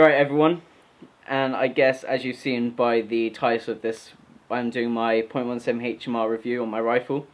You're right, everyone, and I guess as you've seen by the title of this, I'm doing my .17 HMR review on my rifle.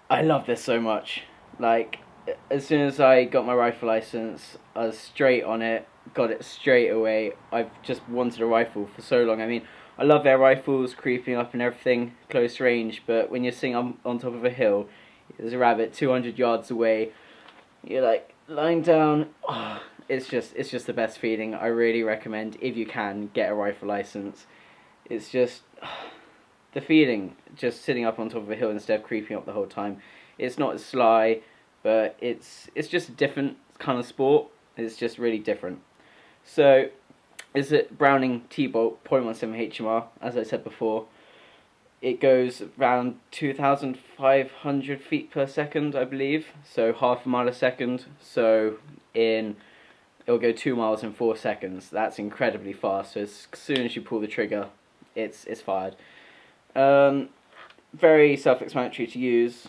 I love this so much. Like, as soon as I got my rifle license, I was straight on it, got it straight away. I've just wanted a rifle for so long. I mean, I love air rifles, creeping up and everything, close range, but when you're sitting on top of a hill, there's a rabbit 200 yards away, you're like lying down. Oh, it's just the best feeling. I really recommend, if you can, get a rifle license. It's just the feeling, just sitting up on top of a hill instead of creeping up the whole time. It's not as sly, but it's just a different kind of sport. It's just really different. So, it's a Browning T-bolt .17 HMR, as I said before. It goes around 2,500 feet per second, I believe. So half a mile a second. So it'll go 2 miles in 4 seconds. That's incredibly fast. So as soon as you pull the trigger, it's fired. Very self-explanatory to use.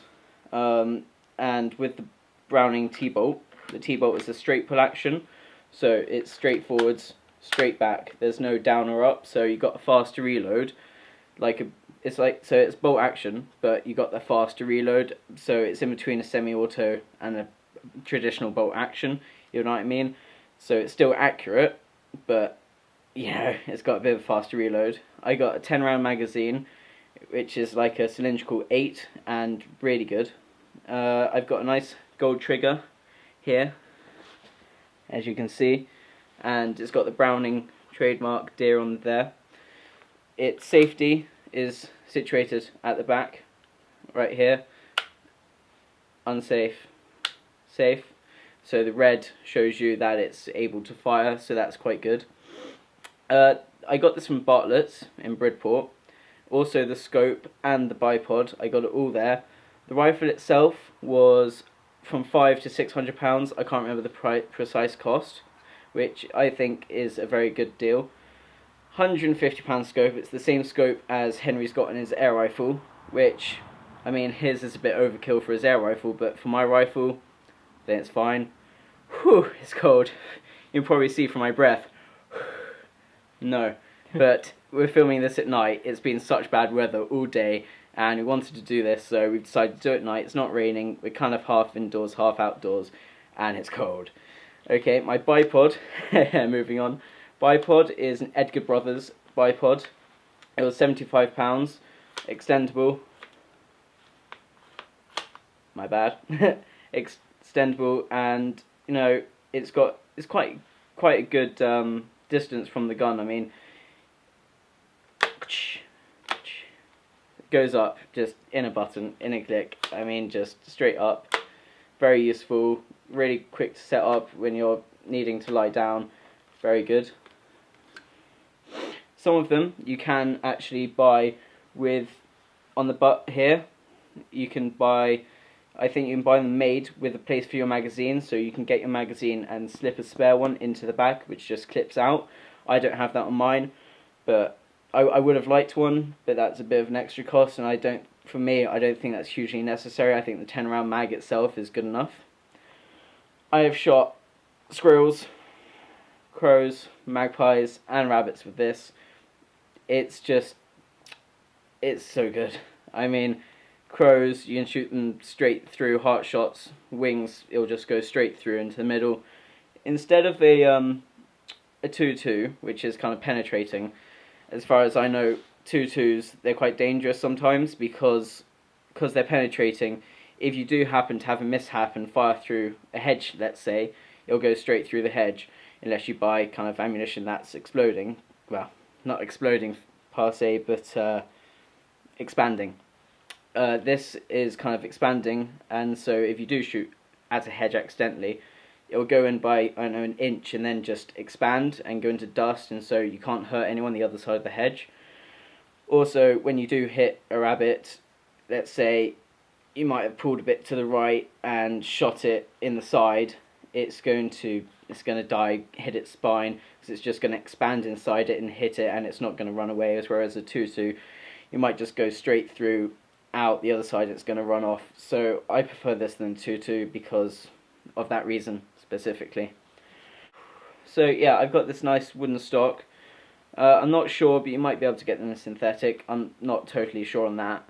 And with the Browning T-bolt, the T-bolt is a straight pull action. So it's straight forwards, straight back. There's no down or up. So you got a faster reload. So it's bolt action, but you got the faster reload. So it's in between a semi-auto and a traditional bolt action. You know what I mean? So it's still accurate, but it's got a bit of a faster reload. I got a 10-round magazine, which is like a cylindrical 8 and really good. I've got a nice gold trigger here, as you can see, and it's got the Browning trademark deer on there. Its safety is situated at the back, right here. Unsafe, safe. So the red shows you that it's able to fire, so that's quite good. I got this from Bartlett's in Bridport. Also the scope and the bipod, I got it all there. The rifle itself was from £500 to £600. I can't remember the precise cost, which I think is a very good deal. £150 scope. It's the same scope as Henry's got in his air rifle, which, I mean, his is a bit overkill for his air rifle, but for my rifle, then it's fine. Whew, it's cold. You can probably see from my breath. No, but we're filming this at night. It's been such bad weather all day, and we wanted to do this, so we decided to do it at night. It's not raining. We're kind of half indoors, half outdoors, and it's cold. Okay, my bipod, moving on. Bipod is an Edgar Brothers bipod. It was £75, extendable. My bad. Extendable, and it's quite a good distance from the gun. I mean, it goes up just in a button, in a click. I mean, just straight up. Very useful. Really quick to set up when you're needing to lie down. Very good. Some of them you can actually buy with, on the butt here, you can buy, I think you can buy them made with a place for your magazine, so you can get your magazine and slip a spare one into the back, which just clips out. I don't have that on mine, but I would have liked one, but that's a bit of an extra cost, and for me, I don't think that's hugely necessary. I think the 10-round mag itself is good enough. I have shot squirrels, crows, magpies, and rabbits with this. It's so good. I mean, crows, you can shoot them straight through, heart shots. Wings, it'll just go straight through into the middle. Instead of a 2-2, which is kind of penetrating, as far as I know, 2-2s, they're quite dangerous sometimes because they're penetrating. If you do happen to have a mishap and fire through a hedge, let's say, it'll go straight through the hedge, unless you buy kind of ammunition that's exploding. Well, not exploding per se, but expanding. This is kind of expanding, and so if you do shoot at a hedge accidentally, it will go in by, I don't know, an inch and then just expand and go into dust, and so you can't hurt anyone the other side of the hedge. Also, when you do hit a rabbit, let's say you might have pulled a bit to the right and shot it in the side, it's going to die, hit its spine, because it's just going to expand inside it and hit it, and it's not going to run away. Whereas a 2-2, you might just go straight through, out the other side, it's going to run off. So I prefer this than 2-2 because of that reason specifically. So yeah, I've got this nice wooden stock. I'm not sure, but you might be able to get them in synthetic. I'm not totally sure on that.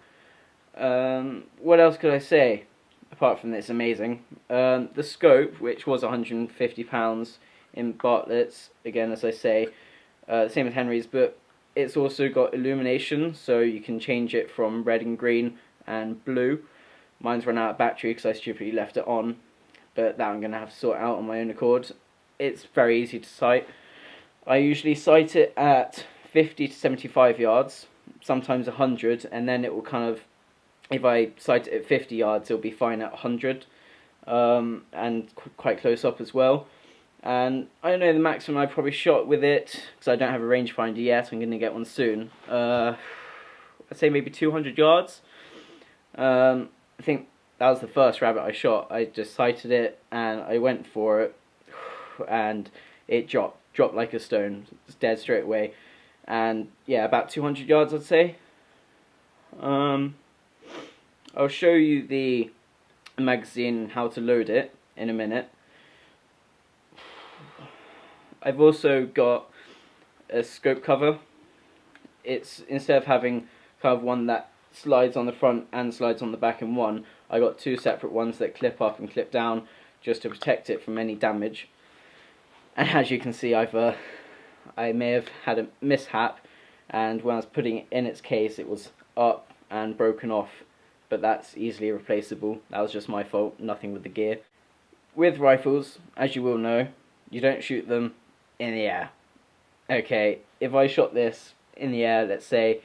What else could I say? Apart from this, amazing. The scope, which was £150 in Bartlett's, again, as I say, same as Henry's, but it's also got illumination, so you can change it from red and green and blue. Mine's run out of battery because I stupidly left it on, but that I'm going to have to sort out on my own accord. It's very easy to sight. I usually sight it at 50 to 75 yards, sometimes 100, and then it will kind of, if I sight it at 50 yards, it'll be fine at 100, and quite close up as well. And I don't know the maximum I probably shot with it, because I don't have a rangefinder yet. I'm going to get one soon. I'd say maybe 200 yards. I think that was the first rabbit I shot. I just sighted it, and I went for it, and it dropped like a stone. It's dead straight away. And yeah, about 200 yards, I'd say. I'll show you the magazine and how to load it in a minute. I've also got a scope cover. It's, instead of having kind of one that slides on the front and slides on the back in one, I got two separate ones that clip up and clip down just to protect it from any damage. And as you can see, I may have had a mishap, and when I was putting it in its case, it was up and broken off, but that's easily replaceable. That was just my fault, nothing with the gear. With rifles, as you will know, you don't shoot them in the air. Okay, if I shot this in the air, let's say,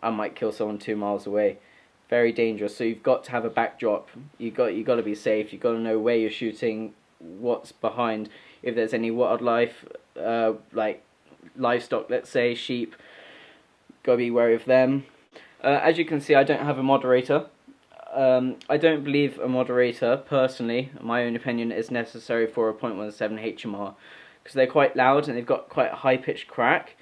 I might kill someone 2 miles away. Very dangerous. So you've got to have a backdrop. You got to be safe. You've got to know where you're shooting, what's behind. If there's any wildlife, like livestock, let's say sheep, got to be wary of them. As you can see, I don't have a moderator. I don't believe a moderator, personally, in my own opinion, is necessary for a .17 HMR, because they're quite loud and they've got quite a high-pitched crack,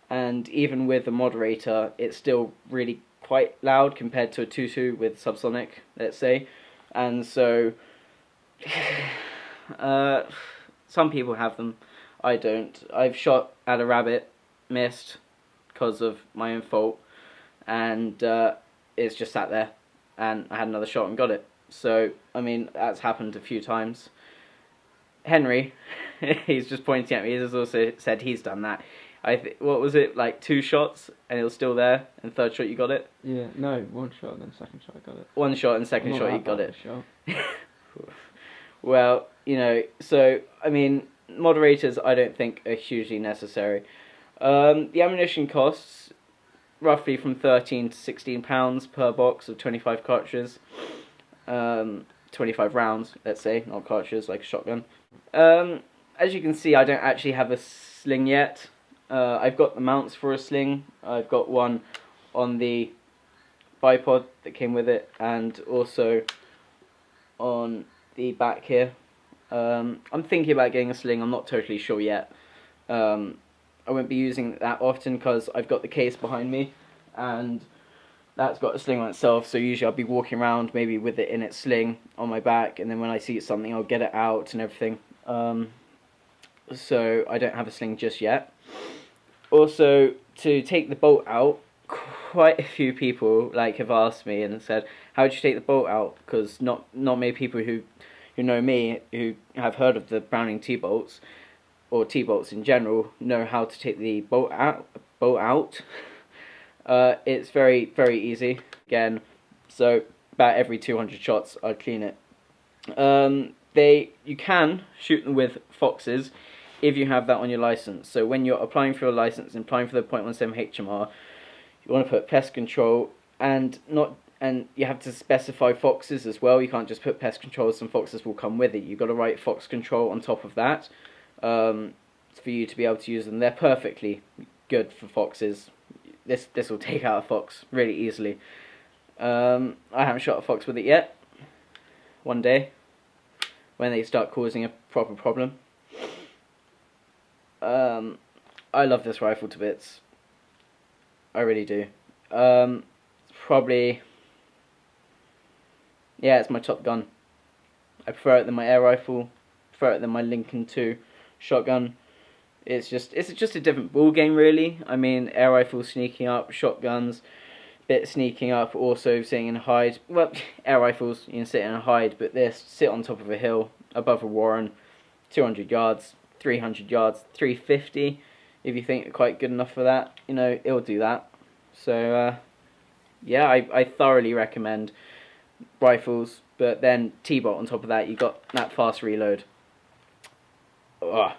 and even with a moderator, it's still really quite loud compared to a 2.2 with subsonic, let's say. And so, some people have them, I don't. I've shot at a rabbit, missed, because of my own fault, and it's just sat there, and I had another shot and got it. So, I mean, that's happened a few times. Henry, he's just pointing at me, he's also said he's done that. What was it, like 2 shots, and it was still there, and third shot you got it? Yeah, no, 1 shot and then second shot I got it. 1 shot and second shot you got it. Shot. Well, you know, so, I mean, moderators I don't think are hugely necessary. The ammunition costs roughly from £13 to £16 per box of 25 cartridges. 25 rounds, let's say, not cartridges, like a shotgun. As you can see, I don't actually have a sling yet. I've got the mounts for a sling. I've got one on the bipod that came with it, and also on the back here. I'm thinking about getting a sling. I'm not totally sure yet. I won't be using it that often because I've got the case behind me, and that's got a sling on itself, so usually I'll be walking around maybe with it in its sling on my back, and then when I see something I'll get it out and everything. So I don't have a sling just yet. Also, to take the bolt out, quite a few people have asked me and said, how would you take the bolt out? Because not many people who know me, who have heard of the Browning T-bolts, or T-bolts in general, know how to take the bolt out. It's very, very easy, again, so about every 200 shots I'd clean it. You can shoot them with foxes if you have that on your license. So when you're applying for a license and applying for the .17 HMR, you want to put pest control, and you have to specify foxes as well. You can't just put pest control, some foxes will come with it. You've got to write fox control on top of that for you to be able to use them. They're perfectly good for foxes. This will take out a fox really easily. I haven't shot a fox with it yet. One day, when they start causing a proper problem. I love this rifle to bits. I really do. Probably, yeah, it's my top gun. I prefer it than my air rifle. Prefer it than my Lincoln 2 shotgun. It's just a different ball game, really. I mean, air rifles sneaking up, shotguns, bit sneaking up, also sitting in a hide. Well, air rifles, you can sit in a hide, but this, sit on top of a hill, above a warren, 200 yards, 300 yards, 350, if you think you're quite good enough for that, you know, it'll do that. So, yeah, I thoroughly recommend rifles, but then T-bolt on top of that, you got that fast reload. Ugh.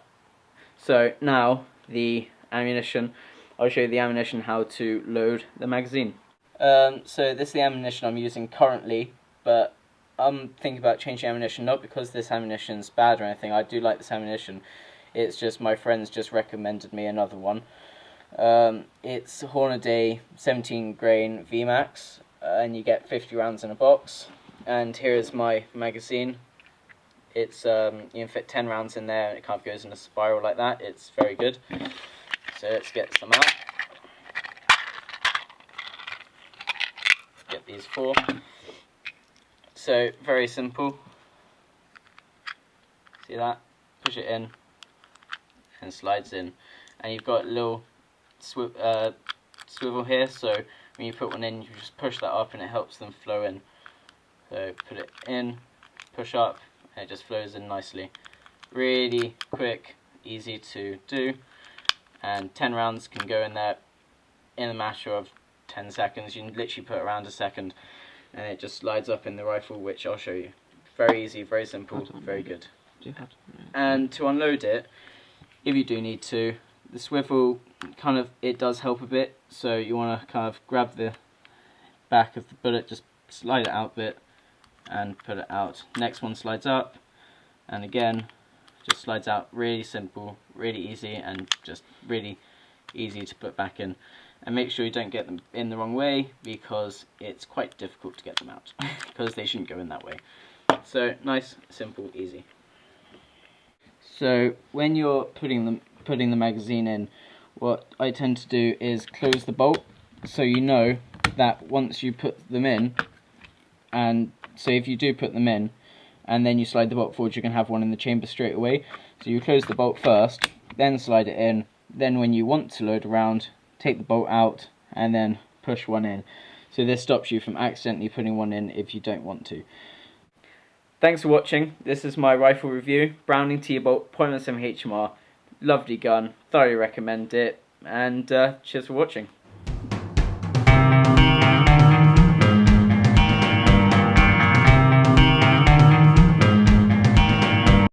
So now the ammunition. I'll show you the ammunition, how to load the magazine. So this is the ammunition I'm using currently, but I'm thinking about changing ammunition, not because this ammunition's bad or anything. I do like this ammunition. It's just my friends just recommended me another one. It's Hornaday 17 grain VMAX, and you get 50 rounds in a box. And here is my magazine. It's you can fit 10 rounds in there, and it kind of goes in a spiral like that. It's very good. So let's get some out. Get these 4. So very simple. See that? Push it in, and slides in. And you've got a little swivel here. So when you put one in, you just push that up, and it helps them flow in. So put it in, push up, and it just flows in nicely. Really quick, easy to do, and 10 rounds can go in there in a matter of 10 seconds. You can literally put around a second, and it just slides up in the rifle, which I'll show you. Very easy, very simple, very good. And to unload it, if you do need to, the swivel kind of, it does help a bit, so you want to kind of grab the back of the bullet, just slide it out a bit, and put it out. Next one slides up, and again just slides out. Really simple, really easy, and just really easy to put back in. And make sure you don't get them in the wrong way, because it's quite difficult to get them out because they shouldn't go in that way. So nice, simple, easy. So when you're putting the magazine in, what I tend to do is close the bolt, so you know that once you put them in, and so if you do put them in and then you slide the bolt forward, you can have one in the chamber straight away. So you close the bolt first, then slide it in, then when you want to load a round, take the bolt out and then push one in. So this stops you from accidentally putting one in if you don't want to. Thanks for watching. This is my rifle review, Browning T-bolt .17 HMR. Lovely gun, thoroughly recommend it, and cheers for watching.